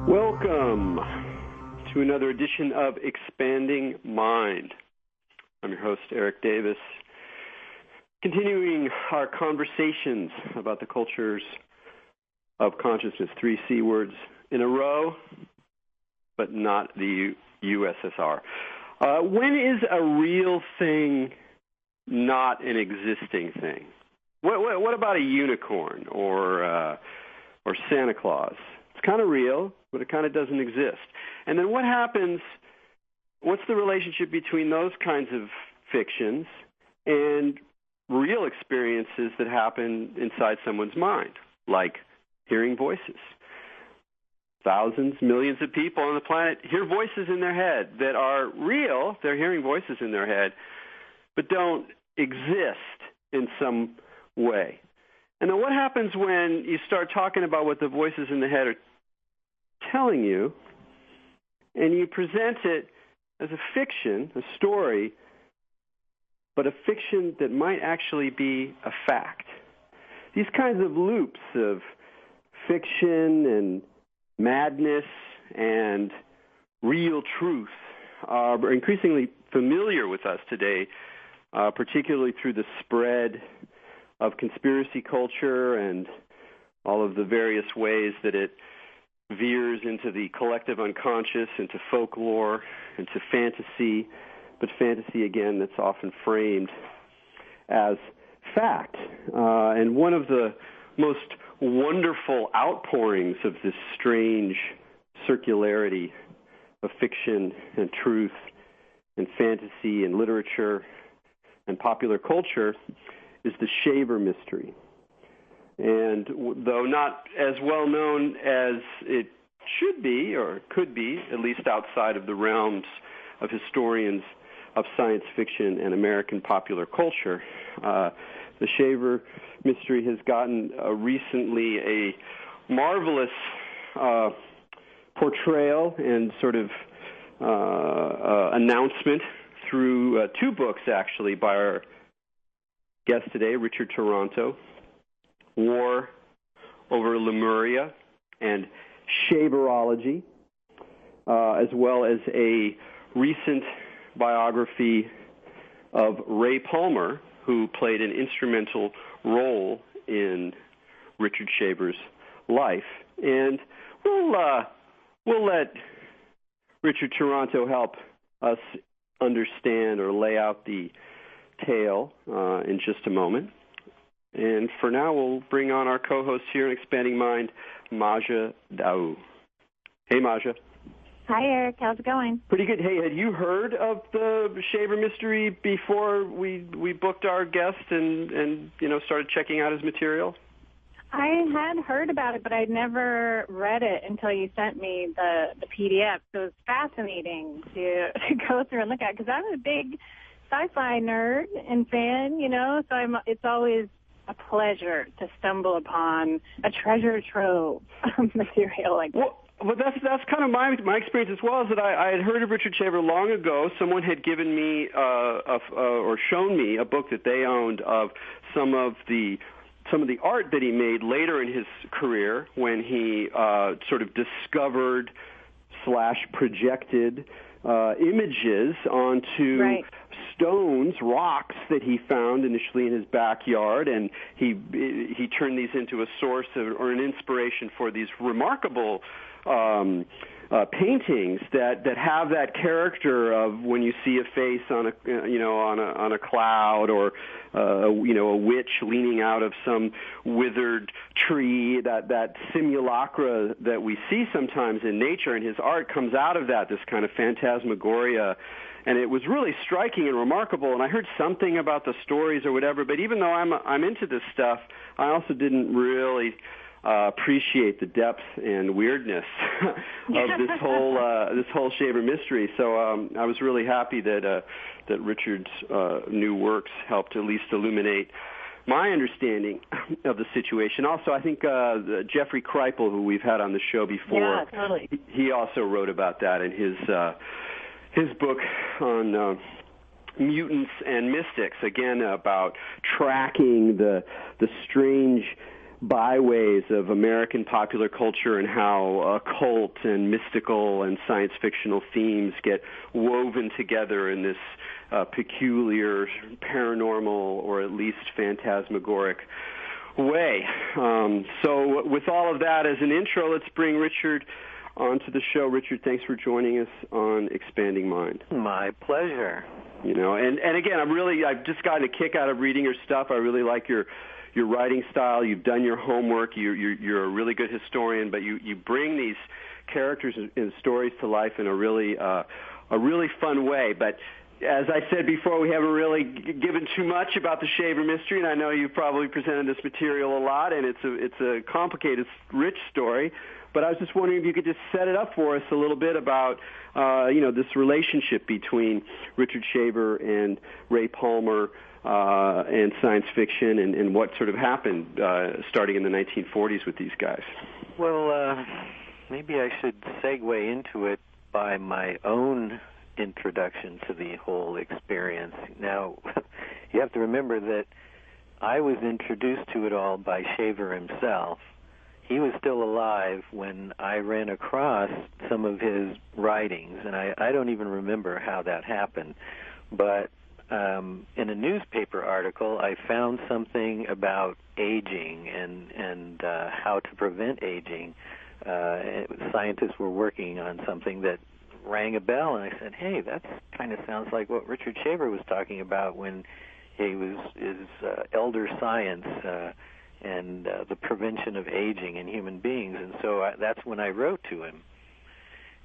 Welcome to another edition of Expanding Mind. I'm your host, Erik Davis, continuing our conversations about the cultures of consciousness. 3 C words in a row, but not the USSR. When is a real thing not an existing thing? What about a unicorn or Santa Claus? It's kind of real, but it kind of doesn't exist. And then what happens, what's the relationship between those kinds of fictions and real experiences that happen inside someone's mind, like hearing voices? Thousands, millions of people on the planet hear voices in their head that are real. They're hearing voices in their head, but don't exist in some way. And then what happens when you start talking about what the voices in the head are telling you, and you present it as a fiction, a story, but a fiction that might actually be a fact? These kinds of loops of fiction and madness and real truth are increasingly familiar with us today, particularly through the spread of conspiracy culture and all of the various ways that it veers into the collective unconscious, into folklore, into fantasy, but fantasy, again, that's often framed as fact. And one of the most wonderful outpourings of this strange circularity of fiction and truth and fantasy and literature and popular culture is the Shaver mystery. And though not as well known as it should be or could be, at least outside of the realms of historians of science fiction and American popular culture, the Shaver mystery has gotten recently a marvelous portrayal and sort of announcement through 2 books, actually, by our guest today, Richard Toronto, War, Over Lemuria, and Shaverology, as well as a recent biography of Ray Palmer, who played an instrumental role in Richard Shaver's life. And we'll let Richard Toronto help us understand or lay out the tale in just a moment. And for now, we'll bring on our co-host here in Expanding Mind, Maja Daou. Hey, Maja. Hi, Erik. How's it going? Pretty good. Hey, had you heard of the Shaver mystery before we booked our guest and started checking out his material? I had heard about it, but I'd never read it until you sent me the PDF. So it was fascinating to go through and look at, because I'm a big sci-fi nerd and fan, so it's always a pleasure to stumble upon a treasure trove of material like that. Well, that's kind of my experience as well, is that I had heard of Richard Shaver long ago. Someone had given me or shown me a book that they owned of some of the art that he made later in his career, when he sort of discovered / projected images onto stones, rocks that he found initially in his backyard, and he turned these into a source or an inspiration for these remarkable paintings that have that character of when you see a face on a cloud, or a witch leaning out of some withered tree, that simulacra that we see sometimes in nature, and his art comes out of that, this kind of phantasmagoria. And it was really striking and remarkable. And I heard something about the stories or whatever, but even though I'm into this stuff, I also didn't really appreciate the depth and weirdness of this whole Shaver mystery. So I was really happy that Richard's new works helped at least illuminate my understanding of the situation. Also, I think Jeffrey Kripal, who we've had on the show before, he also wrote about that in his book on mutants and mystics, again about tracking the strange byways of American popular culture and how occult and mystical and science fictional themes get woven together in this peculiar, paranormal, or at least phantasmagoric way. So with all of that as an intro, let's bring Richard onto the show. Richard, thanks for joining us on Expanding Mind. My pleasure. You know, and again, I've just gotten a kick out of reading your stuff. I really like your writing style. You've done your homework. You're a really good historian, but you bring these characters and stories to life in a really fun way. But as I said before, we haven't really given too much about the Shaver mystery, and I know you've probably presented this material a lot, and it's a complicated, rich story. But I was just wondering if you could just set it up for us a little bit about, this relationship between Richard Shaver and Ray Palmer and science fiction, and what sort of happened starting in the 1940s with these guys. Well, maybe I should segue into it by my own introduction to the whole experience. Now, you have to remember that I was introduced to it all by Shaver himself. He was still alive when I ran across some of his writings, and I don't even remember how that happened. But in a newspaper article, I found something about aging and how to prevent aging. Scientists were working on something that rang a bell, and I said, hey, that kind of sounds like what Richard Shaver was talking about when he was his elder science and the prevention of aging in human beings. And so that's when I wrote to him.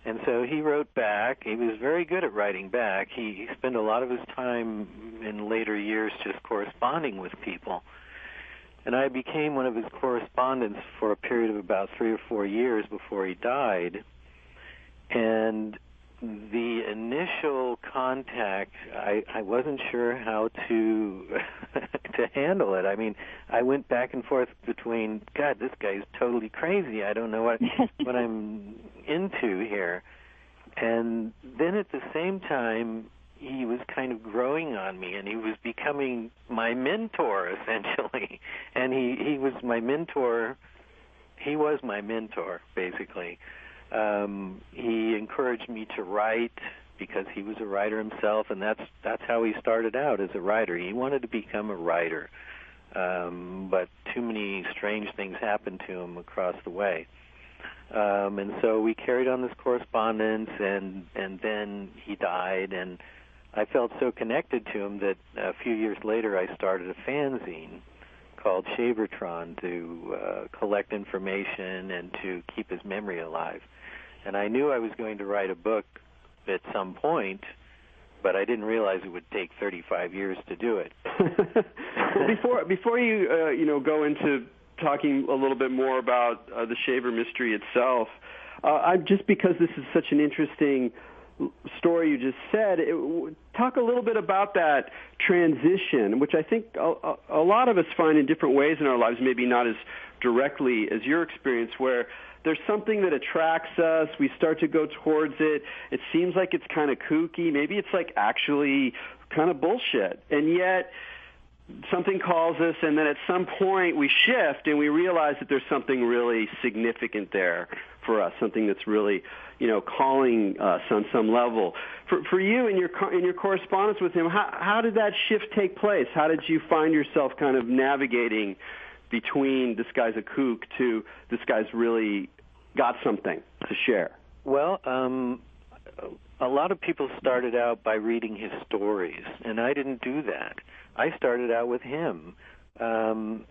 And so he wrote back. He was very good at writing back. He spent a lot of his time in later years just corresponding with people. And I became one of his correspondents for a period of about 3 or 4 years before he died. And the initial contact, I wasn't sure how to to handle it. I mean, I went back and forth between, God, this guy's totally crazy. I don't know what I'm into here. And then at the same time, he was kind of growing on me, and he was becoming my mentor, essentially. And he was my mentor. He was my mentor, basically. He encouraged me to write because he was a writer himself, and that's how he started out as a writer. He wanted to become a writer, but too many strange things happened to him across the way. And so we carried on this correspondence, and then he died, and I felt so connected to him that a few years later I started a fanzine called Shavertron to collect information and to keep his memory alive. And I knew I was going to write a book at some point, but I didn't realize it would take 35 years to do it. Well, before you go into talking a little bit more about the Shaver mystery itself, just because this is such an interesting story you just said, talk a little bit about that transition, which I think a lot of us find in different ways in our lives, maybe not as directly as your experience, where there's something that attracts us, we start to go towards it, it seems like it's kind of kooky, maybe it's like actually kind of bullshit, and yet something calls us, and then at some point we shift and we realize that there's something really significant there for us, something that's really, calling us on some level. For you in your correspondence with him, how did that shift take place? How did you find yourself kind of navigating between this guy's a kook to this guy's really got something to share? Well, a lot of people started out by reading his stories, and I didn't do that. I started out with him, and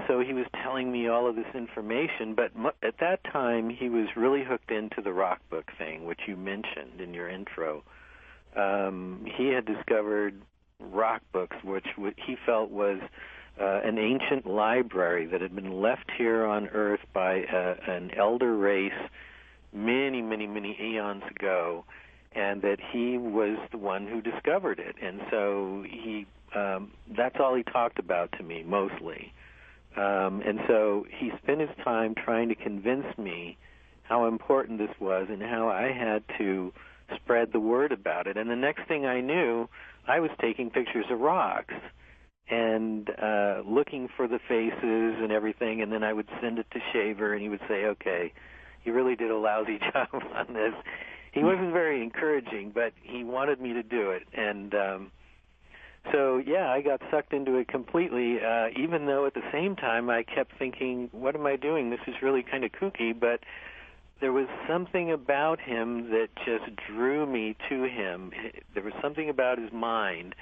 so he was telling me all of this information, but at that time he was really hooked into the rock book thing, which you mentioned in your intro. He had discovered rock books, which he felt was an ancient library that had been left here on Earth by an elder race many, many, many eons ago, and that he was the one who discovered it. And so that's all he talked about to me, mostly. And so he spent his time trying to convince me how important this was and how I had to spread the word about it. And the next thing I knew, I was taking pictures of rocks. and looking for the faces and everything, and then I would send it to Shaver, and he would say, okay, you really did a lousy job on this. He wasn't very encouraging, but he wanted me to do it, and so, yeah, I got sucked into it completely, even though at the same time I kept thinking, what am I doing? This is really kind of kooky, but there was something about him that just drew me to him. There was something about his mind,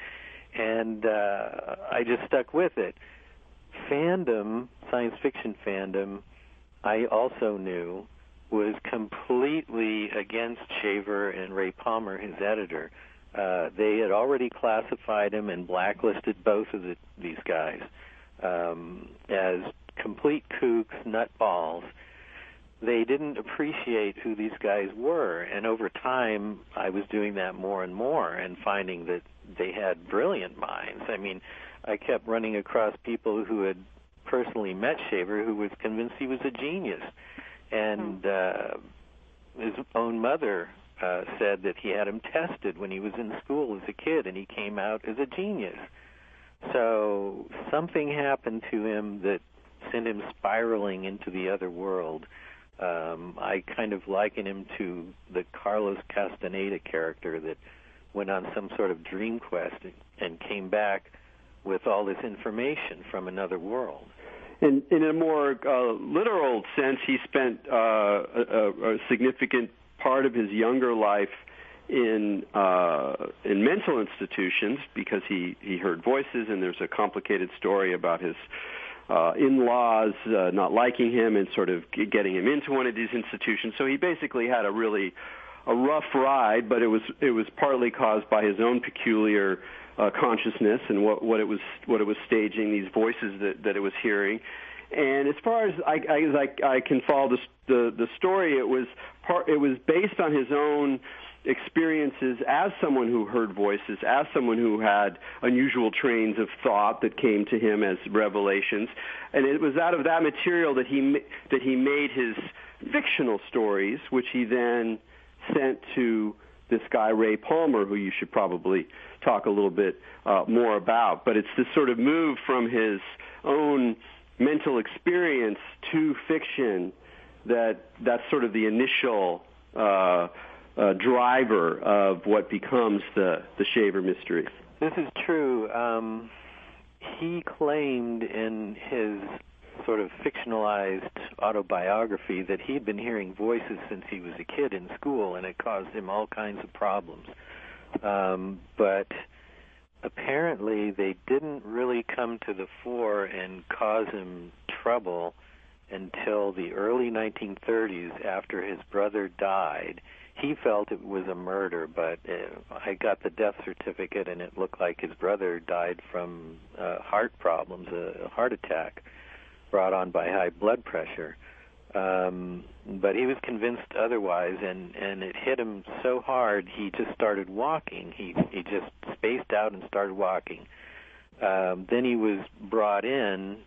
and I just stuck with it. Fandom, science fiction fandom, I also knew was completely against Shaver and Ray Palmer, his editor. They had already classified him and blacklisted both of these guys as complete kooks, nutballs. They didn't appreciate who these guys were, and over time I was doing that more and more and finding that they had brilliant minds. I mean, I kept running across people who had personally met Shaver who was convinced he was a genius, and his own mother said that he had him tested when he was in school as a kid, and he came out as a genius. So something happened to him that sent him spiraling into the other world. I kind of liken him to the Carlos Castaneda character that went on some sort of dream quest and came back with all this information from another world. And in a more literal sense, he spent a significant part of his younger life in mental institutions because he heard voices, and there's a complicated story about his in-laws not liking him and sort of getting him into one of these institutions. So he basically had a rough ride, but it was partly caused by his own peculiar consciousness and what it was staging, these voices that it was hearing. And as far as I can follow the story, it was based on his own experiences as someone who heard voices, as someone who had unusual trains of thought that came to him as revelations, and it was out of that material that he made his fictional stories, which he then sent to this guy Ray Palmer, who you should probably talk a little bit more about. But it's this sort of move from his own mental experience to fiction that's sort of the initial driver of what becomes the Shaver mystery. This is true. He claimed in his sort of fictionalized autobiography that he'd been hearing voices since he was a kid in school, and it caused him all kinds of problems. But apparently they didn't really come to the fore and cause him trouble until the early 1930s after his brother died. He felt it was a murder, but I got the death certificate, and it looked like his brother died from heart problems, a heart attack brought on by high blood pressure. But he was convinced otherwise, and it hit him so hard he just started walking. He just spaced out and started walking. Then he was brought in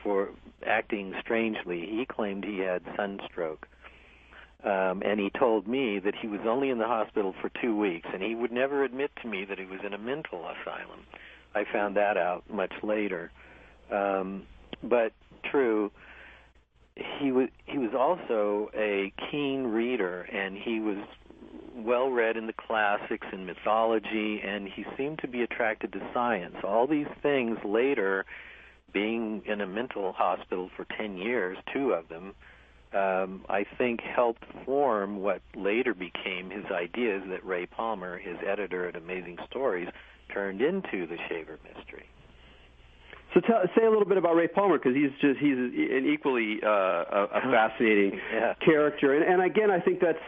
for acting strangely. He claimed he had sunstroke. And he told me that he was only in the hospital for 2 weeks, and he would never admit to me that he was in a mental asylum. I found that out much later. But true, he was also a keen reader, and he was well read in the classics and mythology, and he seemed to be attracted to science. All these things later, being in a mental hospital for 10 years, 2 of them, I think helped form what later became his ideas that Ray Palmer, his editor at Amazing Stories, turned into the Shaver mystery. So say a little bit about Ray Palmer, because he's an equally a fascinating character, and again I think that's,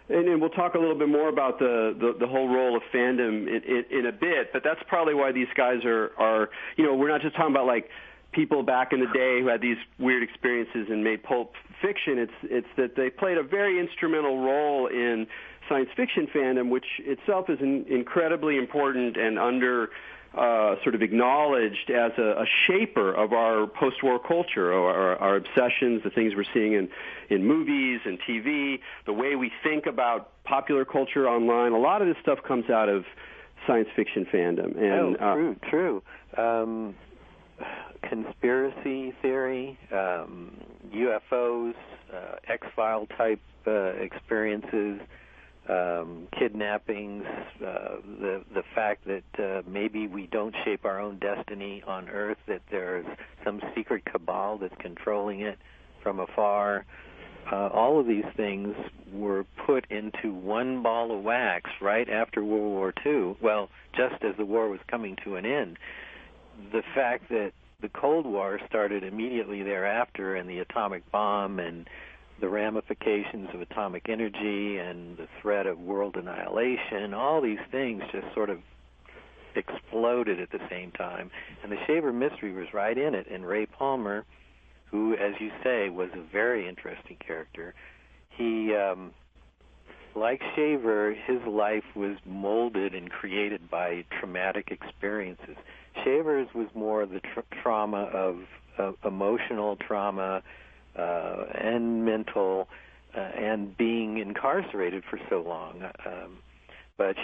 and we'll talk a little bit more about the whole role of fandom in a bit, but that's probably why these guys are we're not just talking about like people back in the day who had these weird experiences and made pulp fiction. It's that they played a very instrumental role in science fiction fandom, which itself is incredibly important and under sort of acknowledged as a shaper of our post-war culture, or our obsessions, the things we're seeing in movies and TV, the way we think about popular culture online. A lot of this stuff comes out of science fiction fandom. And, true. Conspiracy theory, UFOs, X-File type experiences, kidnappings, the fact that maybe we don't shape our own destiny on Earth, that there's some secret cabal that's controlling it from afar. All of these things were put into one ball of wax right after World War II, well, just as the war was coming to an end. The fact that the Cold War started immediately thereafter, and the atomic bomb and the ramifications of atomic energy and the threat of world annihilation, all these things just sort of exploded at the same time. And the Shaver mystery was right in it. And Ray Palmer, who, as you say, was a very interesting character, he, like Shaver, his life was molded and created by traumatic experiences. Shaver's was more the trauma of emotional trauma and mental and being incarcerated for so long. But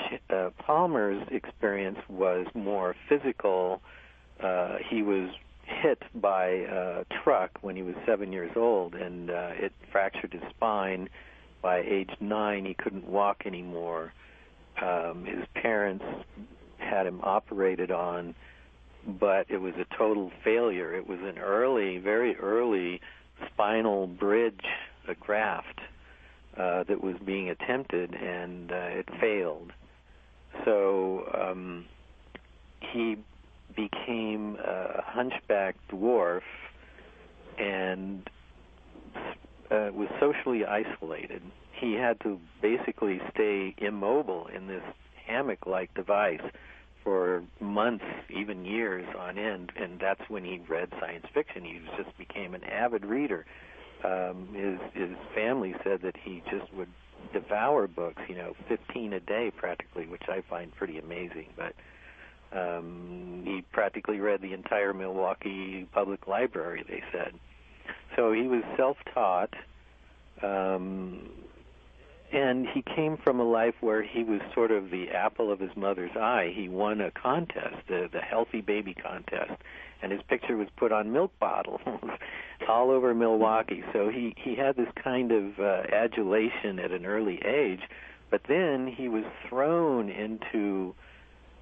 Palmer's experience was more physical. He was hit by a truck when he was 7 years old, and it fractured his spine. By age 9, he couldn't walk anymore. His parents had him operated on, but it was a total failure. It was an very early spinal bridge, a graft that was being attempted, and it failed. So he became a hunchback dwarf and was socially isolated. He had to basically stay immobile in this hammock-like device for months, even years on end, and that's when he read science fiction. He just became an avid reader. His family said that he just would devour books, 15 a day practically, which I find pretty amazing. But he practically read the entire Milwaukee Public Library, they said. So he was self-taught, and he came from a life where he was sort of the apple of his mother's eye. He won a contest, the Healthy Baby Contest, and his picture was put on milk bottles all over Milwaukee. So he had this kind of adulation at an early age, but then he was thrown into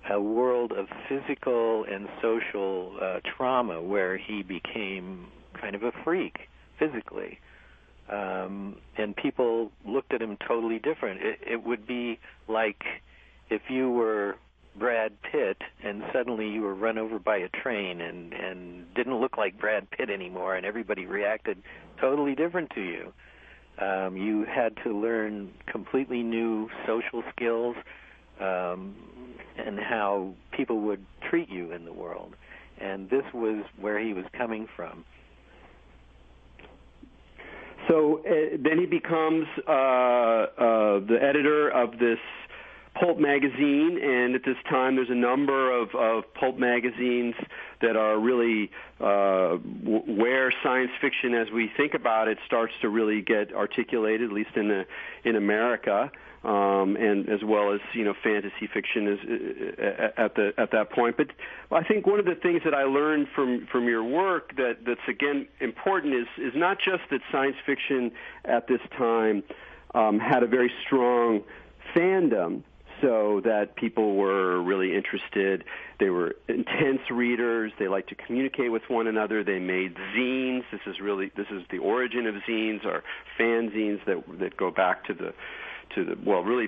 a world of physical and social trauma where he became kind of a freak physically. And people looked at him totally different. It would be like if you were Brad Pitt and suddenly you were run over by a train and didn't look like Brad Pitt anymore, and everybody reacted totally different to you. You had to learn completely new social skills and how people would treat you in the world. And this was where he was coming from. So then he becomes the editor of this pulp magazine, and at this time there's a number of pulp magazines that are really where science fiction, as we think about it, starts to really get articulated, at least in America, and as well as fantasy fiction is at that point. But I think one of the things that I learned from your work that's again important is not just that science fiction at this time had a very strong fandom, so that people were really interested. They were intense readers. They liked to communicate with one another. They made zines. This is the origin of zines, or fanzines that go back to the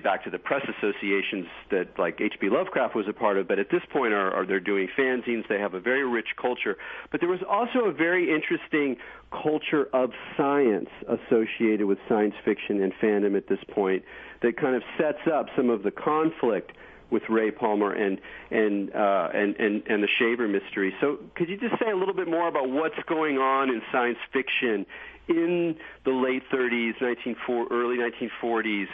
back to the press associations that like H.P. Lovecraft was a part of, but at this point they're doing fanzines. They have a very rich culture. But there was also a very interesting culture of science associated with science fiction and fandom at this point that kind of sets up some of the conflict with Ray Palmer and the Shaver mystery. So could you just say a little bit more about what's going on in science fiction in the late 30s, early 1940s,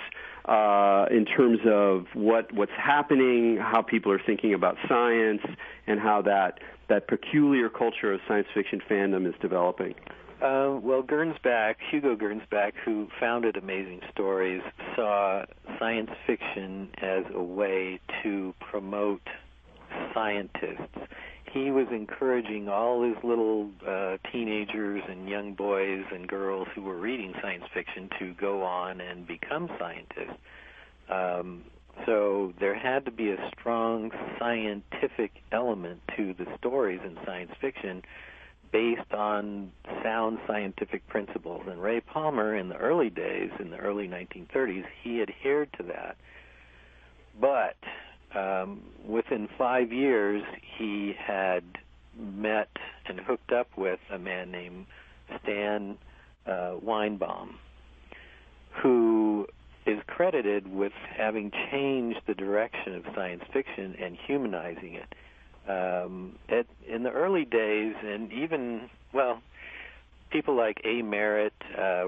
in terms of what's happening, how people are thinking about science, and how that peculiar culture of science fiction fandom is developing? Well, Hugo Gernsback, who founded Amazing Stories, saw science fiction as a way to promote scientists. He was encouraging all his little teenagers and young boys and girls who were reading science fiction to go on and become scientists. So there had to be a strong scientific element to the stories in science fiction based on sound scientific principles. And Ray Palmer, in the early days, in the early 1930s, he adhered to that. But within 5 years, he had met and hooked up with a man named Stan Weinbaum, who is credited with having changed the direction of science fiction and humanizing it. In the early days, and even, well, people like A. Merritt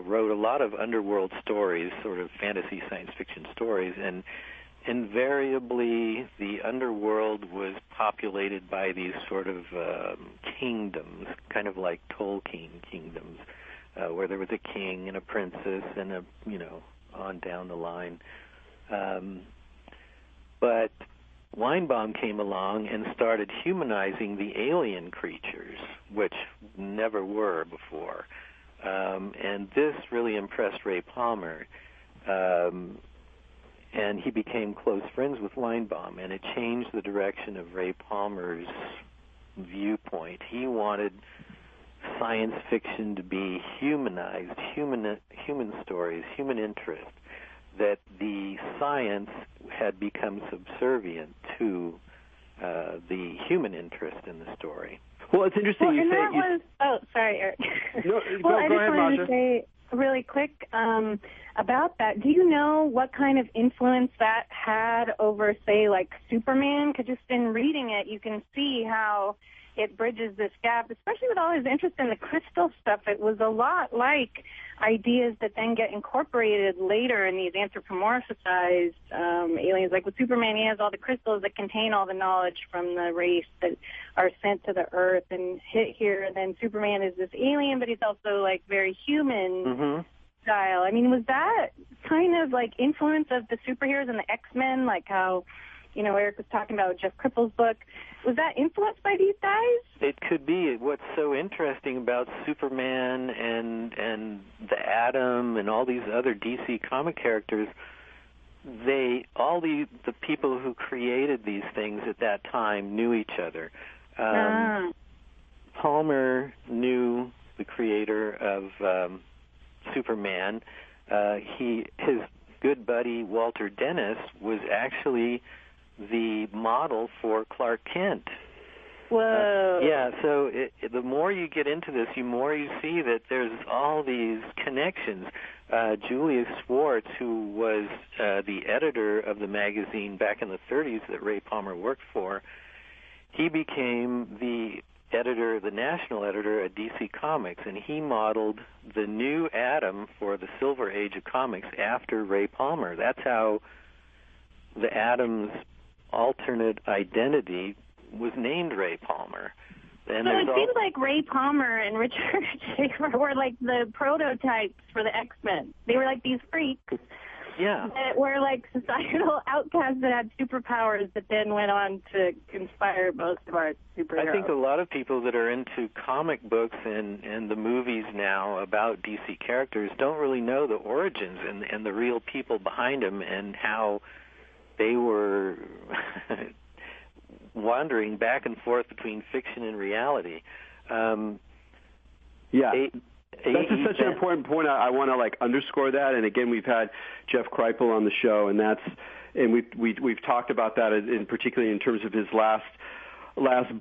wrote a lot of underworld stories, sort of fantasy science fiction stories, and invariably the underworld was populated by these sort of kingdoms, kind of like Tolkien kingdoms, where there was a king and a princess and on down the line. But Weinbaum came along and started humanizing the alien creatures, which never were before. And this really impressed Ray Palmer. And he became close friends with Weinbaum, and it changed the direction of Ray Palmer's viewpoint. He wanted science fiction to be humanized, human stories, human interest, that the science had become subservient to the human interest in the story. Well, it's interesting you say... sorry, Eric. No, go ahead, wanted Masha. to say really quick about that. Do you know what kind of influence that had over, say, like Superman? Because just in reading it, you can see how it bridges this gap, especially with all his interest in the crystal stuff. It was a lot like ideas that then get incorporated later in these anthropomorphized aliens. Like with Superman, he has all the crystals that contain all the knowledge from the race that are sent to the Earth and hit here. And then Superman is this alien, but he's also like very human style. I mean, was that kind of like influence of the superheroes and the X-Men, like how, Erik was talking about Jeff Krippel's book? Was that influenced by these guys? It could be. What's so interesting about Superman and the Atom and all these other DC comic characters, all the people who created these things at that time knew each other. Palmer knew the creator of Superman. His good buddy Walter Dennis was actually the model for Clark Kent. Whoa. So the more you get into this, the more you see that there's all these connections. Julius Schwartz, who was the editor of the magazine back in the 30s that Ray Palmer worked for, he became the national editor at DC Comics, and he modeled the new Atom for the Silver Age of comics after Ray Palmer. That's how the Atom's alternate identity was named Ray Palmer. And so it seems like Ray Palmer and Richard Shaver were like the prototypes for the X-Men. They were like these freaks that were like societal outcasts that had superpowers that then went on to inspire most of our superheroes. I think a lot of people that are into comic books and the movies now about DC characters don't really know the origins and the real people behind them and how they were wandering back and forth between fiction and reality. That's such an important point. I want to underscore that. And again, we've had Jeff Kripal on the show, and we've talked about that particularly in terms of his last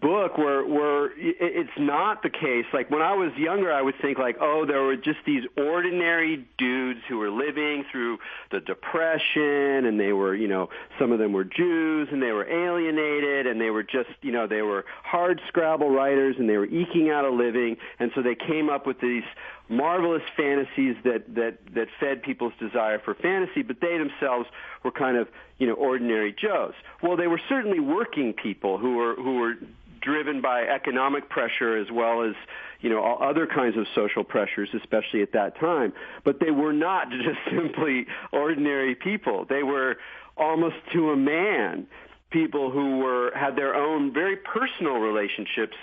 book, where it's not the case. Like when I was younger, I would think there were just these ordinary dudes who were living through the Depression, and they were, some of them were Jews, and they were alienated, and they were just, they were hard scrabble writers, and they were eking out a living, and so they came up with these marvelous fantasies that fed people's desire for fantasy, but they themselves were kind of, ordinary Joes. Well, they were certainly working people who were driven by economic pressure as well as, all other kinds of social pressures, especially at that time. But they were not just simply ordinary people. They were almost to a man people who had their own very personal relationships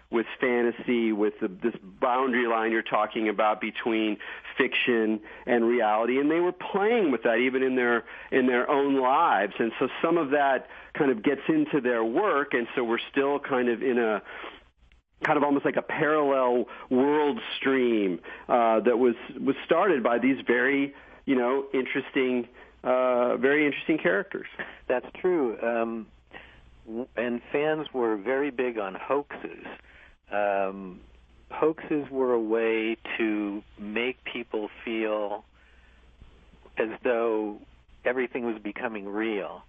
with fantasy, with this boundary line you're talking about between fiction and reality, and they were playing with that even in their own lives. And so some of that kind of gets into their work, and so we're still kind of in a kind of almost like a parallel world stream that was started by these very interesting characters. That's true. And fans were very big on hoaxes. Hoaxes were a way to make people feel as though everything was becoming real.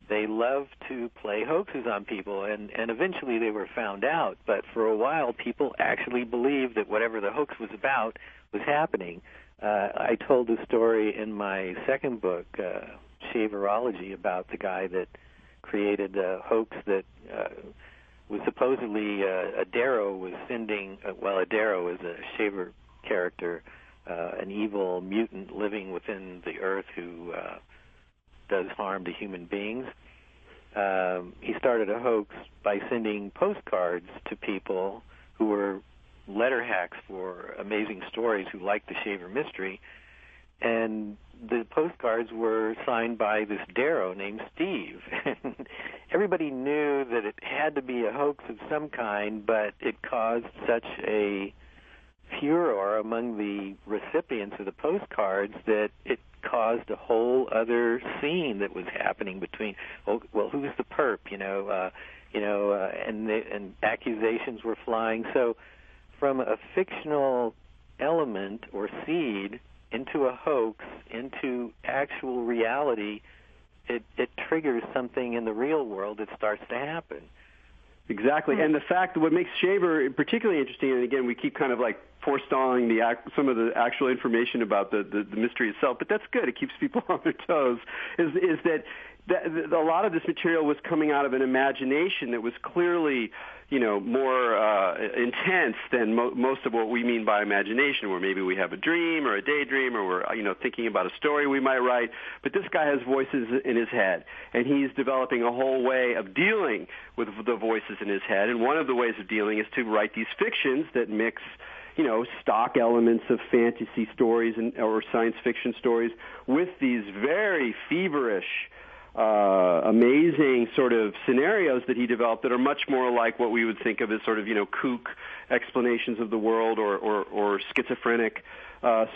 They loved to play hoaxes on people, and eventually they were found out. But for a while, people actually believed that whatever the hoax was about was happening. I told a story in my second book, Shaverology, about the guy that created a hoax that was supposedly Adaro was sending, Adaro is a Shaver character, an evil mutant living within the earth who does harm to human beings. He started a hoax by sending postcards to people who were letter hacks for amazing stories who liked the Shaver mystery, and the postcards were signed by this Darrow named Steve. Everybody knew that it had to be a hoax of some kind, but it caused such a furor among the recipients of the postcards that it caused a whole other scene that was happening between, who's the perp, and accusations were flying. So from a fictional element or seed into a hoax, into actual reality, it triggers something in the real world that starts to happen. Exactly, and the fact that what makes Shaver particularly interesting, and again, we keep kind of like forestalling some of the actual information about the mystery itself, but that's good. It keeps people on their toes, is that a lot of this material was coming out of an imagination that was clearly, more intense than most of what we mean by imagination, where maybe we have a dream or a daydream or we're, thinking about a story we might write. But this guy has voices in his head, and he's developing a whole way of dealing with the voices in his head. And one of the ways of dealing is to write these fictions that mix stock elements of fantasy stories or science fiction stories with these very feverish, amazing sort of scenarios that he developed that are much more like what we would think of as sort of, kook explanations of the world or schizophrenic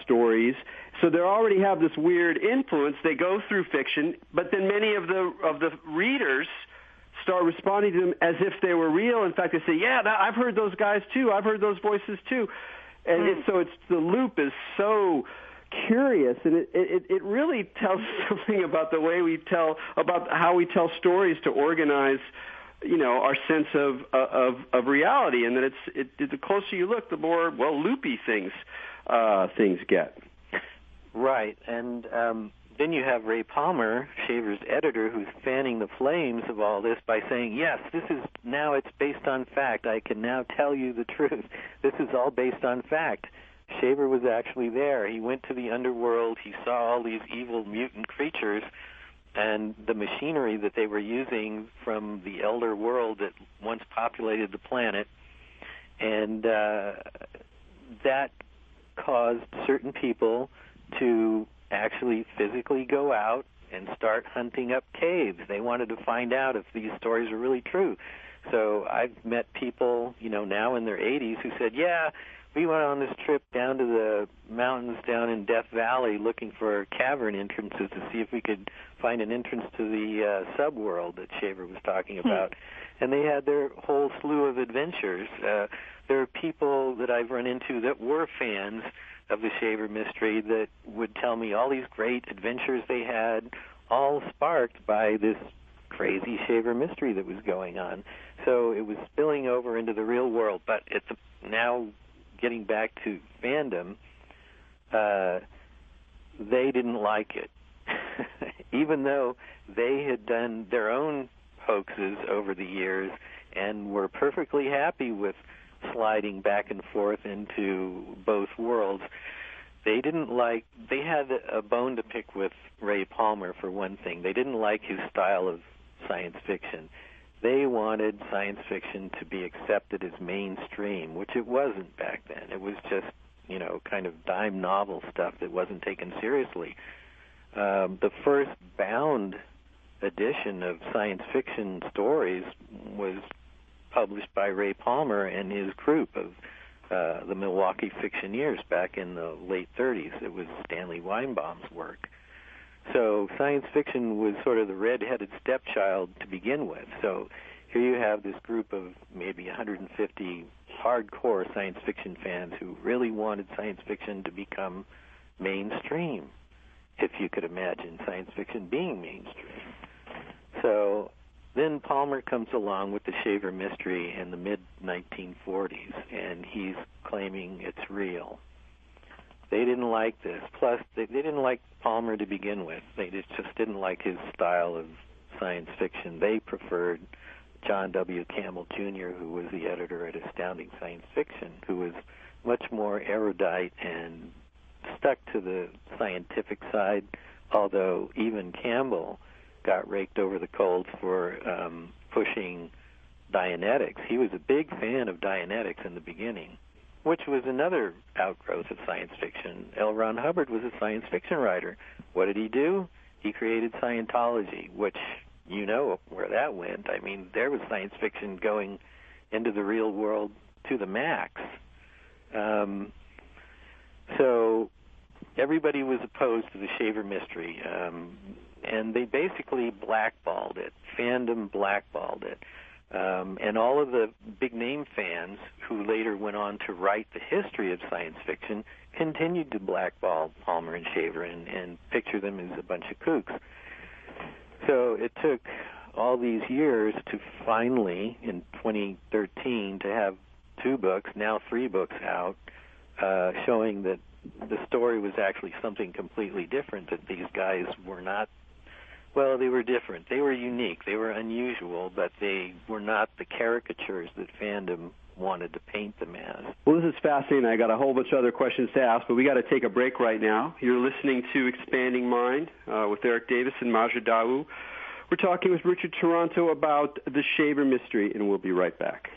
stories. So they already have this weird influence. They go through fiction, but then many of the readers start responding to them as if they were real. In fact, they say, yeah, I've heard those guys too. I've heard those voices too. And so the loop is so curious, and it really tells something about the way we tell, about how we tell stories to organize, our sense of reality, and that the closer you look, the more loopy things get. Right, and then you have Ray Palmer, Shaver's editor, who's fanning the flames of all this by saying, yes, it's based on fact. I can now tell you the truth. This is all based on fact. Shaver was actually there. He went to the underworld. He saw all these evil mutant creatures and the machinery that they were using from the elder world that once populated the planet. And that caused certain people to actually physically go out and start hunting up caves. They wanted to find out if these stories are really true. So I've met people, now in their 80s who said, yeah, we went on this trip down to the mountains down in Death Valley looking for cavern entrances to see if we could find an entrance to the subworld that Shaver was talking about. And they had their whole slew of adventures. There are people that I've run into that were fans of the Shaver mystery that would tell me all these great adventures they had, all sparked by this crazy Shaver mystery that was going on. So it was spilling over into the real world. But it's now getting back to fandom, they didn't like it. Even though they had done their own hoaxes over the years and were perfectly happy with sliding back and forth into both worlds. They had a bone to pick with Ray Palmer, for one thing. They didn't like his style of science fiction. They wanted science fiction to be accepted as mainstream, which it wasn't back then. It was just, kind of dime novel stuff that wasn't taken seriously. The first bound edition of science fiction stories was published by Ray Palmer and his group of the Milwaukee Fictioneers back in the late 30s. It was Stanley Weinbaum's work. So science fiction was sort of the red-headed stepchild to begin with. So here you have this group of maybe 150 hardcore science fiction fans who really wanted science fiction to become mainstream, if you could imagine science fiction being mainstream. So then Palmer comes along with the Shaver mystery in the mid-1940s, and he's claiming it's real. They didn't like this. Plus, they didn't like Palmer to begin with. They just didn't like his style of science fiction. They preferred John W. Campbell Jr., who was the editor at Astounding Science Fiction, who was much more erudite and stuck to the scientific side, although even Campbell got raked over the coals for pushing Dianetics. He was a big fan of Dianetics in the beginning, which was another outgrowth of science fiction. L. Ron Hubbard was a science fiction writer. What did he do? He created Scientology, which you know where that went. I mean, there was science fiction going into the real world to the max. So everybody was opposed to the Shaver mystery, and they basically blackballed it. Fandom blackballed it. And all of the big-name fans who later went on to write the history of science fiction continued to blackball Palmer and Shaver and picture them as a bunch of kooks. So it took all these years to finally, in 2013, to have 2 books, now 3 books out, showing that the story was actually something completely different, that these guys were not, well, they were different. They were unique. They were unusual, but they were not the caricatures that fandom wanted to paint them as. Well, this is fascinating. I got a whole bunch of other questions to ask, but we got to take a break right now. You're listening to Expanding Mind with Erik Davis and Maja Dawu. We're talking with Richard Toronto about the Shaver mystery, and we'll be right back.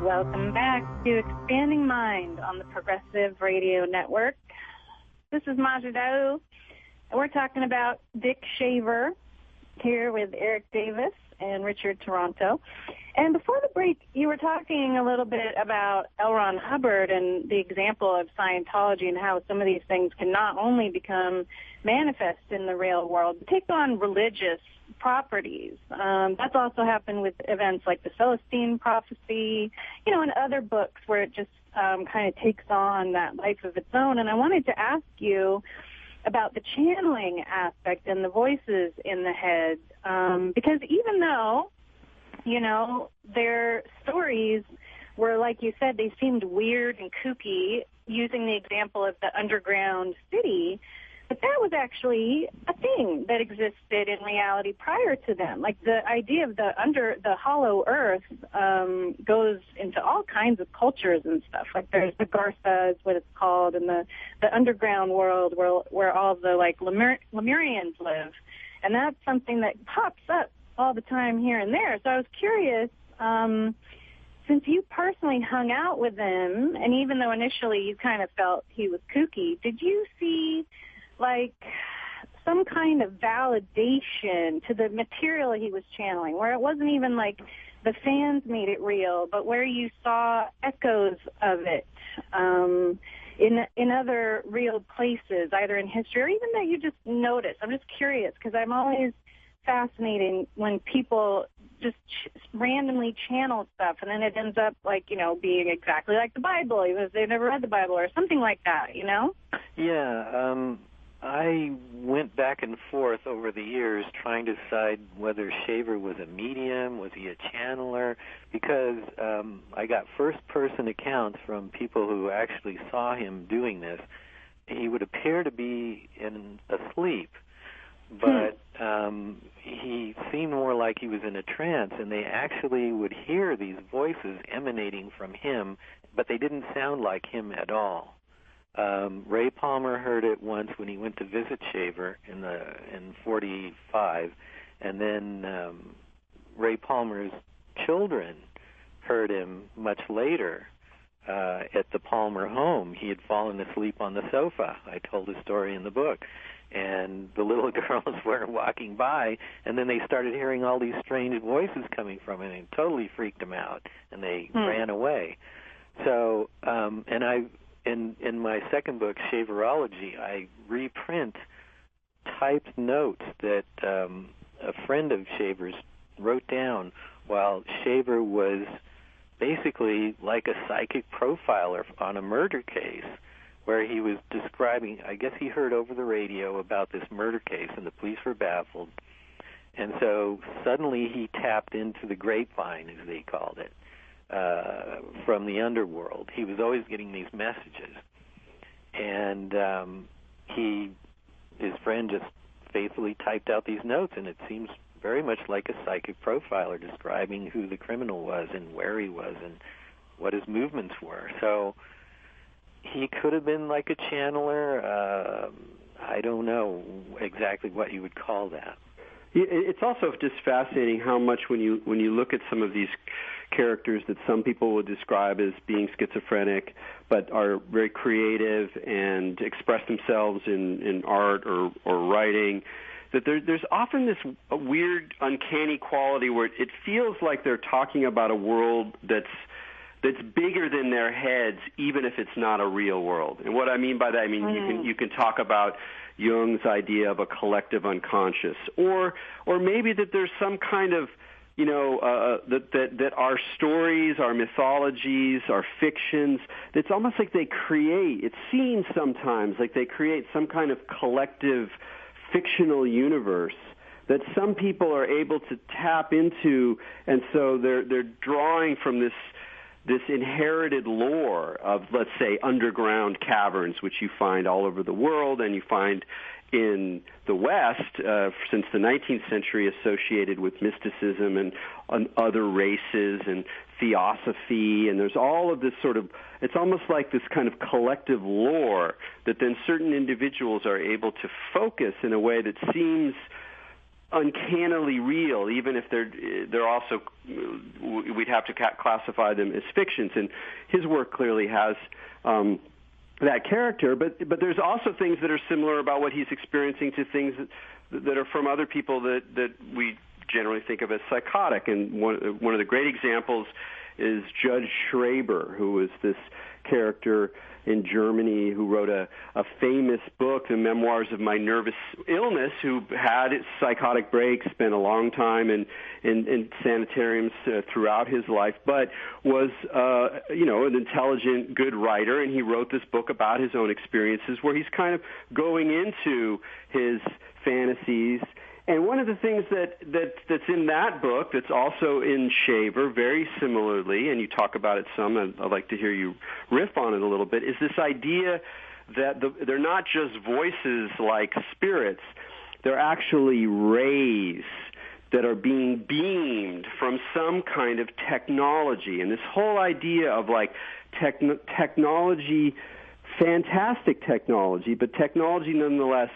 Welcome back to Expanding Mind on the Progressive Radio Network. This is Maja Dawu, and we're talking about Dick Shaver here with Erik Davis and Richard Toronto. And before the break, you were talking a little bit about L. Ron Hubbard and the example of Scientology and how some of these things can not only become manifest in the real world, but take on religious properties. That's also happened with events like the Celestine Prophecy, and other books where it just kind of takes on that life of its own. And I wanted to ask you about the channeling aspect and the voices in the head, because even though, their stories were, like you said, they seemed weird and kooky, using the example of the underground city, but that was actually a thing that existed in reality prior to them. Like the idea of the hollow earth goes into all kinds of cultures and stuff. Like there's the Gartha is what it's called, and the underground world where all the Lemurians live. And that's something that pops up all the time here and there. So I was curious, since you personally hung out with him, and even though initially you kind of felt he was kooky, did you see some kind of validation to the material he was channeling, where it wasn't even like the fans made it real, but where you saw echoes of it in other real places, either in history or even that you just noticed? I'm just curious, because I'm always fascinated when people just randomly channel stuff, and then it ends up being exactly like the Bible, even if they've never read the Bible or something like that, Yeah, I went back and forth over the years trying to decide whether Shaver was a medium, was he a channeler, because I got first-person accounts from people who actually saw him doing this. He would appear to be asleep, but he seemed more like he was in a trance, and they actually would hear these voices emanating from him, but they didn't sound like him at all. Ray Palmer heard it once when he went to visit Shaver in 1945, and then Ray Palmer's children heard him much later at the Palmer home. He had fallen asleep on the sofa. I told the story in the book. And the little girls were walking by, and then they started hearing all these strange voices coming from him, and it totally freaked them out, and they ran away. So, and in my second book, Shaverology, I reprint typed notes that a friend of Shaver's wrote down while Shaver was basically like a psychic profiler on a murder case, where he was describing, I guess he heard over the radio about this murder case, and the police were baffled. And so suddenly he tapped into the grapevine, as they called it, from the underworld. He was always getting these messages. And his friend just faithfully typed out these notes, and it seems very much like a psychic profiler describing who the criminal was and where he was and what his movements were. So he could have been like a channeler. I don't know exactly what you would call that. It's also just fascinating how much when you look at some of these characters that some people would describe as being schizophrenic, but are very creative and express themselves in art or writing, that there's often this weird, uncanny quality where it feels like they're talking about a world that's bigger than their heads, even if it's not a real world. And what I mean by that, you can talk about Jung's idea of a collective unconscious, or maybe that there's some kind of that our stories, our mythologies, our fictions, it's almost like they create, it seems sometimes like they create some kind of collective fictional universe that some people are able to tap into, and so they're drawing from this inherited lore of, let's say, underground caverns, which you find all over the world, and you find in the West since the 19th century associated with mysticism and other races and theosophy, and there's all of this sort of, it's almost like this kind of collective lore that then certain individuals are able to focus in a way that seems uncannily real, even if they're also, we'd have to classify them as fictions. And his work clearly has that character, but there's also things that are similar about what he's experiencing to things that are from other people that we generally think of as psychotic. And one of the great examples is Judge Schraber, who was this character in Germany who wrote a famous book, The Memoirs of My Nervous Illness, who had psychotic breaks, spent a long time in sanitariums throughout his life, but was an intelligent, good writer, and he wrote this book about his own experiences where he's kind of going into his fantasies. And one of the things that's in that book that's also in Shaver very similarly, and you talk about it some, and I'd like to hear you riff on it a little bit, is this idea that they're not just voices like spirits, they're actually rays that are being beamed from some kind of technology. And this whole idea of like technology, fantastic technology, but technology nonetheless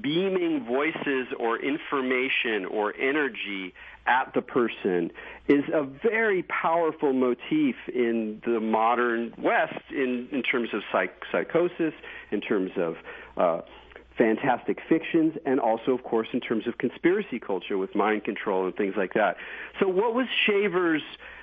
beaming voices or information or energy at the person is a very powerful motif in the modern West in terms of psychosis, in terms of fantastic fictions, and also, of course, in terms of conspiracy culture with mind control and things like that. So what was Shaver's,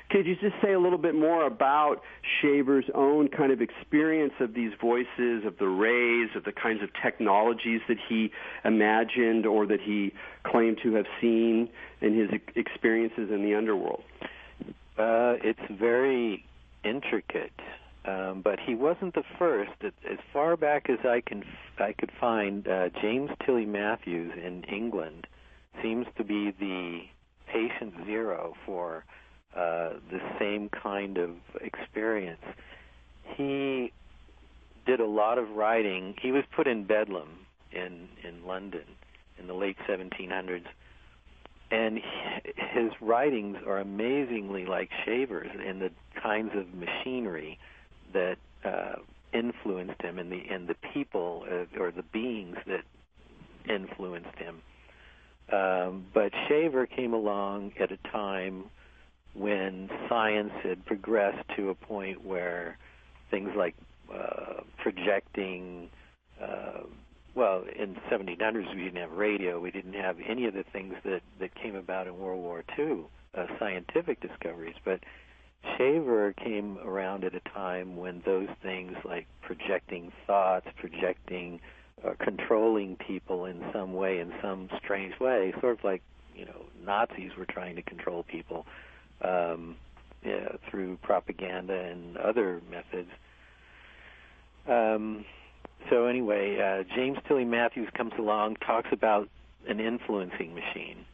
could you just say a little bit more about Shaver's own kind of experience of these voices, of the rays, of the kinds of technologies that he imagined or that he claimed to have seen in his experiences in the underworld? It's very intricate. But he wasn't the first. As far back as I could find, James Tilly Matthews in England seems to be the patient zero for the same kind of experience. He did a lot of writing. He was put in Bedlam in London in the late 1700s, and his writings are amazingly like Shaver's in the kinds of machinery that influenced him, and the people or the beings that influenced him. But Shaver came along at a time when science had progressed to a point where things like projecting, in the 1700s we didn't have radio, we didn't have any of the things that came about in World War II, scientific discoveries, but Shaver came around at a time when those things like projecting thoughts, controlling people in some way, in some strange way, sort of like, Nazis were trying to control people through propaganda and other methods. So anyway, James Tilly Matthews comes along, talks about an influencing machine.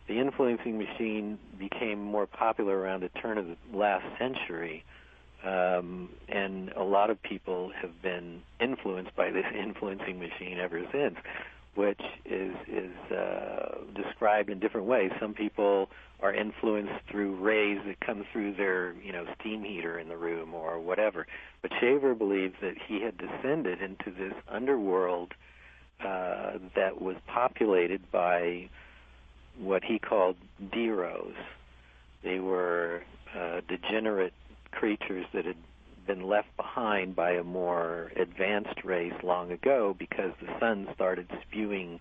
The influencing machine became more popular around the turn of the last century, and a lot of people have been influenced by this influencing machine ever since, which is described in different ways. Some people are influenced through rays that come through their, steam heater in the room or whatever. But Shaver believed that he had descended into this underworld that was populated by what he called Deros. They were degenerate creatures that had been left behind by a more advanced race long ago because the sun started spewing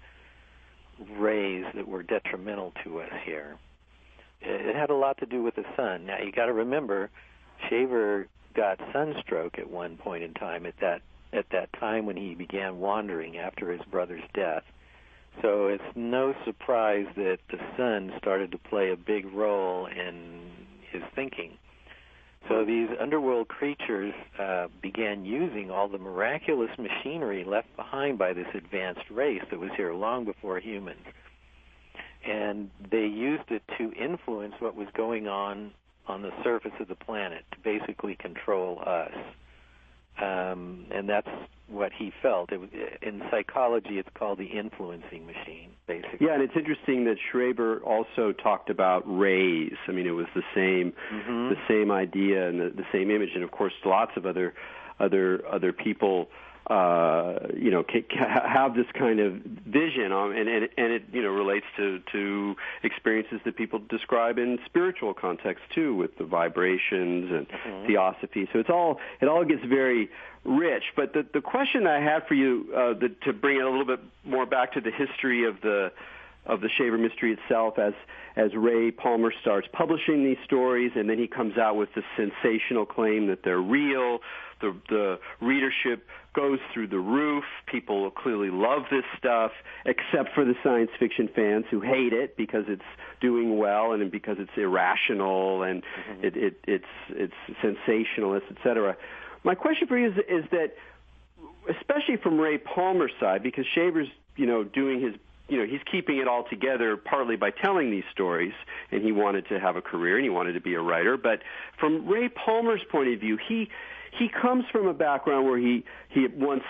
rays that were detrimental to us here. It had a lot to do with the sun. Now, you got to remember, Shaver got sunstroke at one point in time, at that time when he began wandering after his brother's death. So it's no surprise that the sun started to play a big role in his thinking. So these underworld creatures began using all the miraculous machinery left behind by this advanced race that was here long before humans. And they used it to influence what was going on the surface of the planet, to basically control us. And that's what he felt. In psychology, it's called the influencing machine, basically. Yeah, and it's interesting that Shaver also talked about rays. I mean, it was the same idea and the same image. And of course, lots of other people, have this kind of vision, and it relates to experiences that people describe in spiritual context too, with the vibrations and theosophy. So it all gets very rich. But the question I had for you, to bring it a little bit more back to the history of the Shaver mystery itself, as Ray Palmer starts publishing these stories, and then he comes out with the sensational claim that they're real. The readership goes through the roof. People clearly love this stuff, except for the science fiction fans who hate it because it's doing well and because it's irrational and it's sensationalist, etc. My question for you is that, especially from Ray Palmer's side, because Shaver's doing his he's keeping it all together partly by telling these stories, and he wanted to have a career and he wanted to be a writer. But from Ray Palmer's point of view, he comes from a background where he once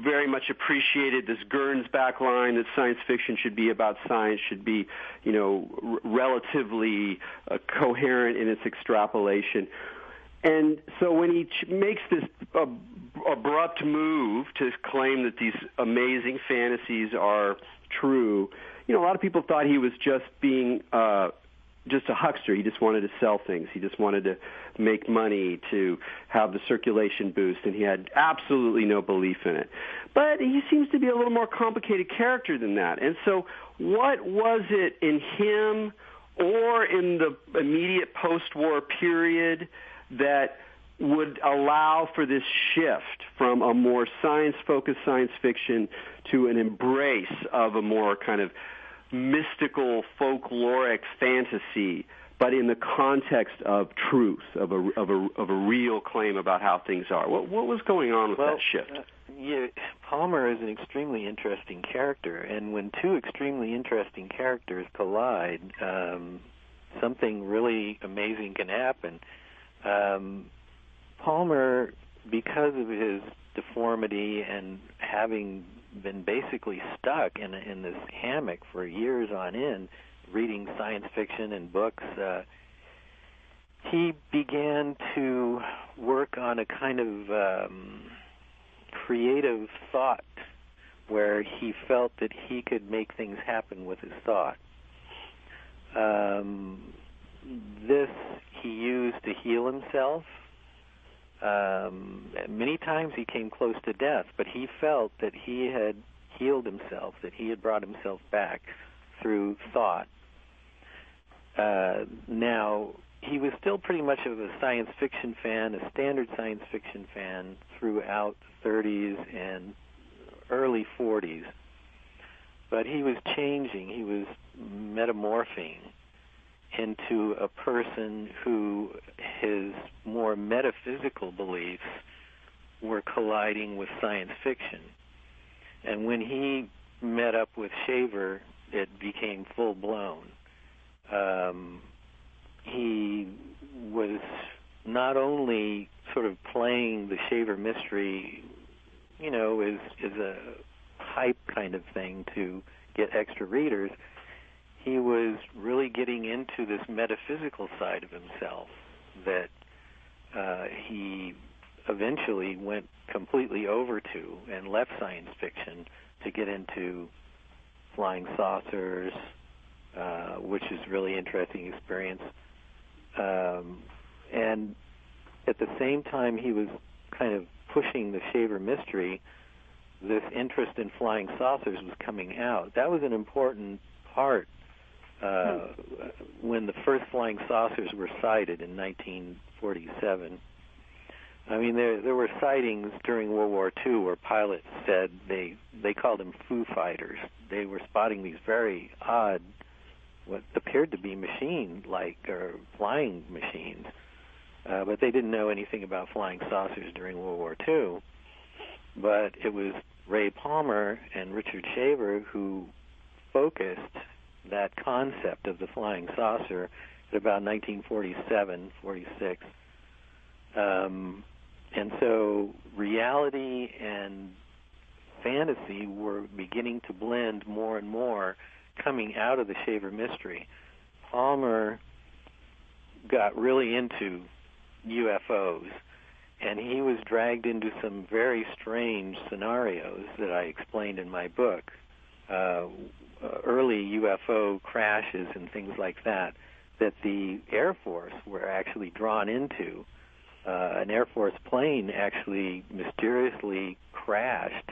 very much appreciated this Gernsback line that science fiction should be about science, should be relatively coherent in its extrapolation. And so when he makes this abrupt move to claim that these amazing fantasies are true, a lot of people thought he was just being just a huckster. He just wanted to sell things. He just wanted to make money, to have the circulation boost, and he had absolutely no belief in it. But he seems to be a little more complicated character than that. And so what was it in him or in the immediate post-war period that would allow for this shift from a more science-focused science fiction to an embrace of a more kind of mystical, folkloric fantasy but in the context of truth, of a real claim about how things are. What was going on with that shift? Palmer is an extremely interesting character, and when two extremely interesting characters collide, something really amazing can happen. Palmer, because of his deformity and having been basically stuck in this hammock for years on end, reading science fiction and books, he began to work on a kind of creative thought where he felt that he could make things happen with his thought. This he used to heal himself. Many times he came close to death, but he felt that he had healed himself, that he had brought himself back through thought. Now, he was still pretty much of a science fiction fan, a standard science fiction fan throughout the 30s and early 40s. But he was changing, he was metamorphing into a person who his more metaphysical beliefs were colliding with science fiction. And when he met up with Shaver, it became full-blown. He was not only sort of playing the Shaver mystery, is a hype kind of thing to get extra readers. He was really getting into this metaphysical side of himself that he eventually went completely over to and left science fiction to get into flying saucers, which is a really interesting experience. And at the same time he was kind of pushing the Shaver mystery, this interest in flying saucers was coming out. That was an important part when the first flying saucers were sighted in 1947. I mean, there were sightings during World War II where pilots said they called them Foo Fighters. They were spotting these very odd, what appeared to be machine-like or flying machines, but they didn't know anything about flying saucers during World War II. But it was Ray Palmer and Richard Shaver who focused that concept of the flying saucer at about 1947, 46. And so reality and fantasy were beginning to blend more and more coming out of the Shaver mystery. Palmer got really into UFOs, and he was dragged into some very strange scenarios that I explained in my book. Early UFO crashes and things like that the Air Force were actually drawn into. An Air Force plane actually mysteriously crashed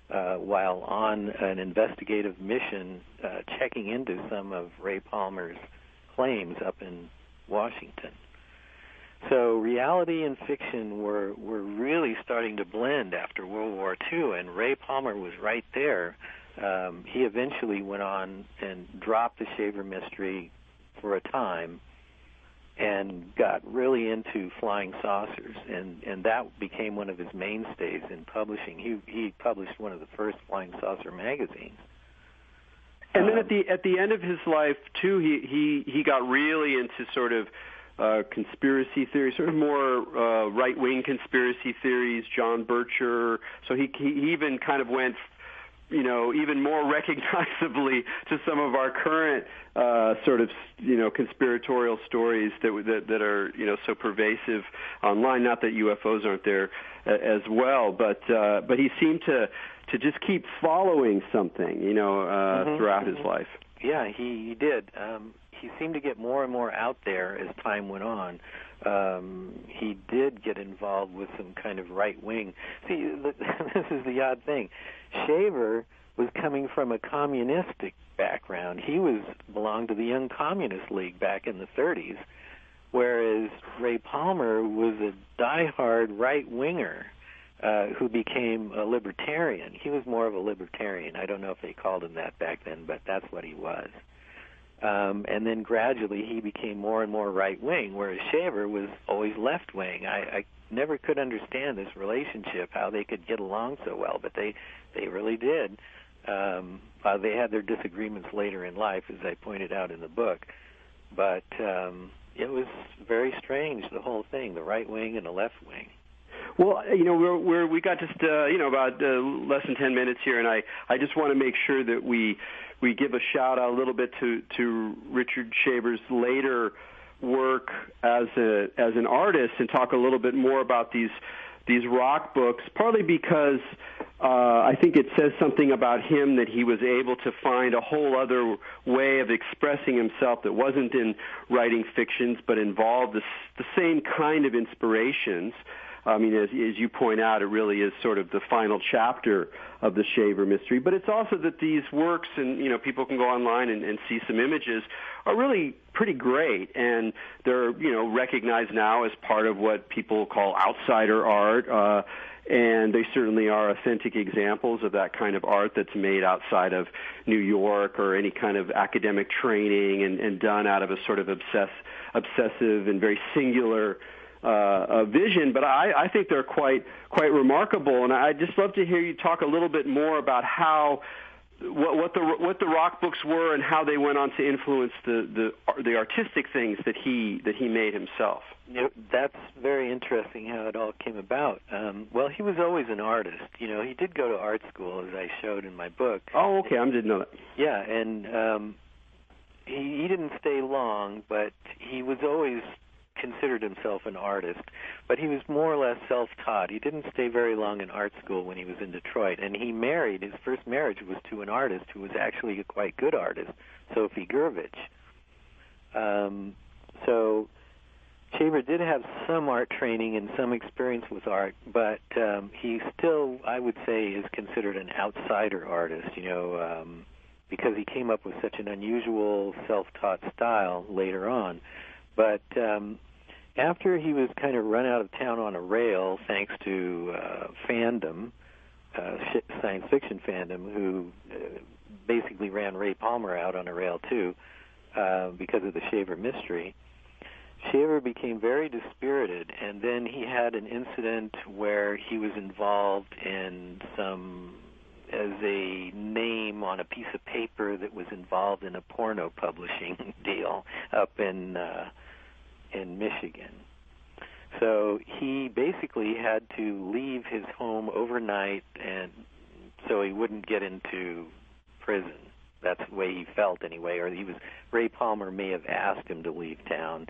while on an investigative mission checking into some of Ray Palmer's claims up in Washington. So reality and fiction were really starting to blend after World War II, and Ray Palmer was right there. He eventually went on and dropped the Shaver mystery for a time and got really into flying saucers, and that became one of his mainstays in publishing. He published one of the first flying saucer magazines. And then at the end of his life too, he got really into sort of conspiracy theories, sort of more right-wing conspiracy theories. John Bircher. So he even kind of went, even more recognizably to some of our current sort of, conspiratorial stories that are, so pervasive online. Not that UFOs aren't there as well, but he seemed to just keep following something, throughout his life. Yeah, he did. He seemed to get more and more out there as time went on. He did get involved with some kind of right-wing. See, this is the odd thing. Shaver was coming from a communistic background. He belonged to the Young Communist League back in the 30s, whereas Ray Palmer was a diehard right-winger who became a libertarian. He was more of a libertarian. I don't know if they called him that back then, but that's what he was. And then gradually he became more and more right-wing, whereas Shaver was always left-wing. I never could understand this relationship, how they could get along so well, but they really did. They had their disagreements later in life, as I pointed out in the book. But it was very strange, the whole thing, the right wing and the left wing. Well, we got just about less than 10 minutes here, and I just want to make sure that we give a shout out a little bit to Richard Shaver's later work as an artist, and talk a little bit more about these rock books, partly because I think it says something about him that he was able to find a whole other way of expressing himself that wasn't in writing fictions but involved the same kind of inspirations. I mean, as you point out, it really is sort of the final chapter of the Shaver mystery. But it's also that these works, and people can go online and see some images, are really pretty great, and they're recognized now as part of what people call outsider art, and they certainly are authentic examples of that kind of art that's made outside of New York or any kind of academic training, and done out of a sort of obsessive and very singular vision. But I think they're quite remarkable, and I'd just love to hear you talk a little bit more about what the rock books were and how they went on to influence the artistic things that he made himself. That's very interesting how it all came about. Well, he was always an artist. He did go to art school, as I showed in my book. Oh, okay, I didn't know that. Yeah, and he didn't stay long, but he was always considered himself an artist, but he was more or less self-taught. He didn't stay very long in art school when he was in Detroit, and he married. His first marriage was to an artist who was actually a quite good artist, Sophie Gurvich. So Shaver did have some art training and some experience with art, but he still, I would say, is considered an outsider artist, because he came up with such an unusual self-taught style later on. But after he was kind of run out of town on a rail, thanks to fandom, science fiction fandom, who basically ran Ray Palmer out on a rail too, because of the Shaver mystery, Shaver became very dispirited, and then he had an incident where he was involved in as a name on a piece of paper that was involved in a porno publishing deal up in Michigan. So he basically had to leave his home overnight, and so he wouldn't get into prison. That's the way he felt anyway, or Ray Palmer may have asked him to leave town,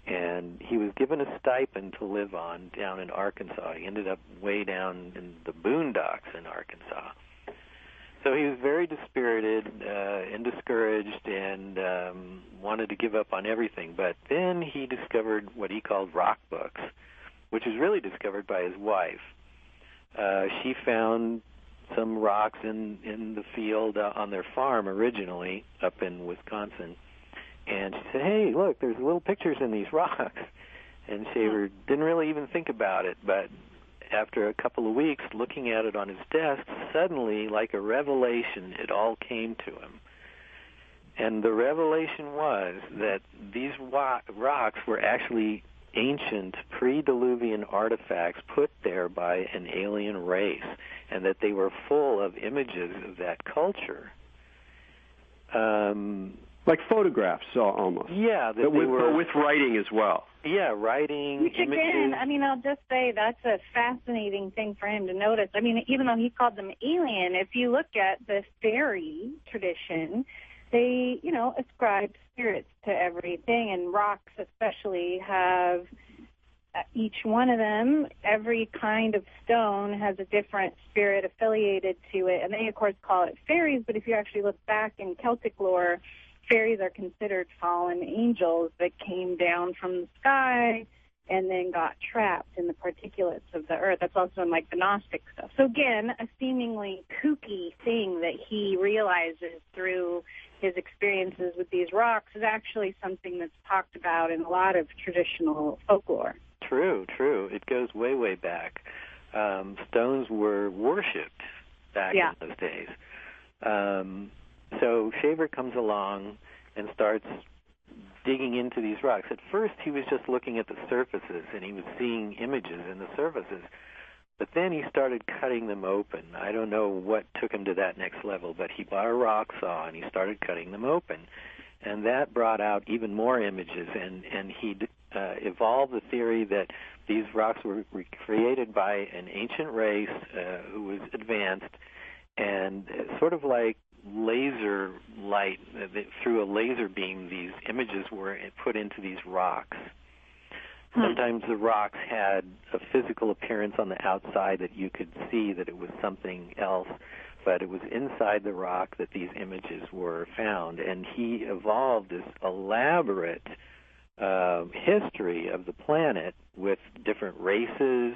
and he was given a stipend to live on down in Arkansas. He ended up way down in the boondocks in Arkansas. So he was very dispirited and discouraged, and wanted to give up on everything. But then he discovered what he called rock books, which was really discovered by his wife. She found some rocks in the field on their farm originally up in Wisconsin. And she said, "Hey, look, there's little pictures in these rocks." And Shaver didn't really even think about it, but after a couple of weeks looking at it on his desk, suddenly, like a revelation, it all came to him. And the revelation was that these rocks were actually ancient pre-Diluvian artifacts put there by an alien race, and that they were full of images of that culture. Like photographs, almost. Yeah. But with writing as well. Yeah, writing, Which images. again, I'll just say that's a fascinating thing for him to notice. Even though he called them alien, if you look at the fairy tradition, they, ascribe spirits to everything, and rocks especially have each one of them, every kind of stone has a different spirit affiliated to it, and they, of course, call it fairies, but if you actually look back in Celtic lore, fairies are considered fallen angels that came down from the sky and then got trapped in the particulates of the earth. That's also in, the Gnostic stuff. So, again, a seemingly kooky thing that he realizes through his experiences with these rocks is actually something that's talked about in a lot of traditional folklore. True. It goes way, way back. Stones were worshipped back in those days. So Shaver comes along, and starts digging into these rocks. At first, he was just looking at the surfaces, and he was seeing images in the surfaces. But then he started cutting them open. I don't know what took him to that next level, but he bought a rock saw, and he started cutting them open. And that brought out even more images, and he evolved the theory that these rocks were created by an ancient race who was advanced, and sort of like laser light, through a laser beam, these images were put into these rocks. Sometimes the rocks had a physical appearance on the outside that you could see that it was something else, but it was inside the rock that these images were found. And he evolved this elaborate history of the planet with different races.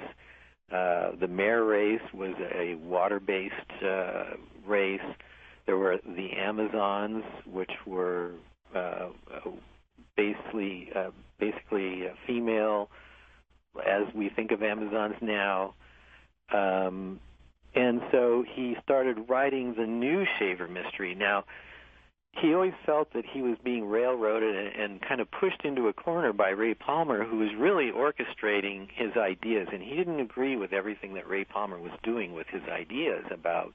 The mare race was a water-based race. There were the Amazons, which were basically female, as we think of Amazons now. And so he started writing the new Shaver mystery. Now, he always felt that he was being railroaded and kind of pushed into a corner by Ray Palmer, who was really orchestrating his ideas. And he didn't agree with everything that Ray Palmer was doing with his ideas about,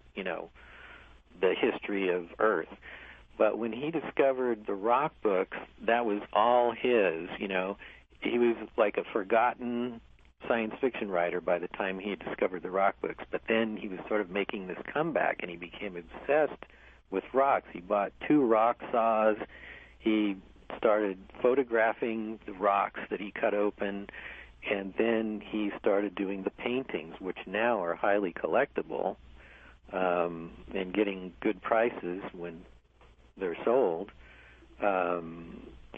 the history of Earth. But when he discovered the rock books, that was all his. He was like a forgotten science fiction writer by the time he discovered the rock books. But then he was sort of making this comeback, and he became obsessed with rocks. He bought 2 rock saws. He started photographing the rocks that he cut open, and then he started doing the paintings, which now are highly collectible and getting good prices when they're sold.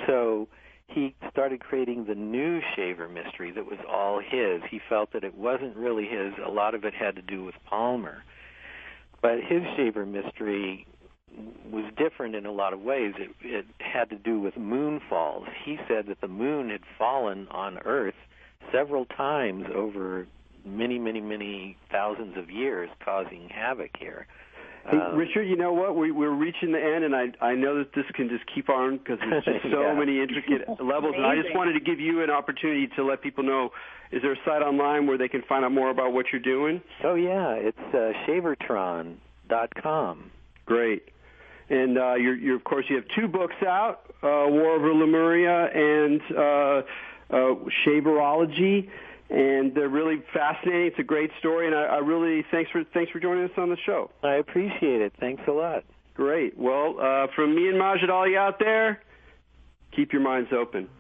So he started creating the new Shaver mystery that was all his. He felt that it wasn't really his. A lot of it had to do with Palmer. But his Shaver mystery was different in a lot of ways. It had to do with moonfalls. He said that the moon had fallen on Earth several times over many, many, many thousands of years, causing havoc here. Hey, Richard, you know what? We're reaching the end, and I know that this can just keep on because there's just so many intricate levels. And I just wanted to give you an opportunity to let people know, is there a site online where they can find out more about what you're doing? Oh, yeah. It's Shavertron.com. Great. And you're of course, you have 2 books out, War Over Lemuria and Shaverology. And they're really fascinating. It's a great story, and I really thanks for joining us on the show. I appreciate it. Thanks a lot. Great. Well, from me and Majid Ali out there, keep your minds open.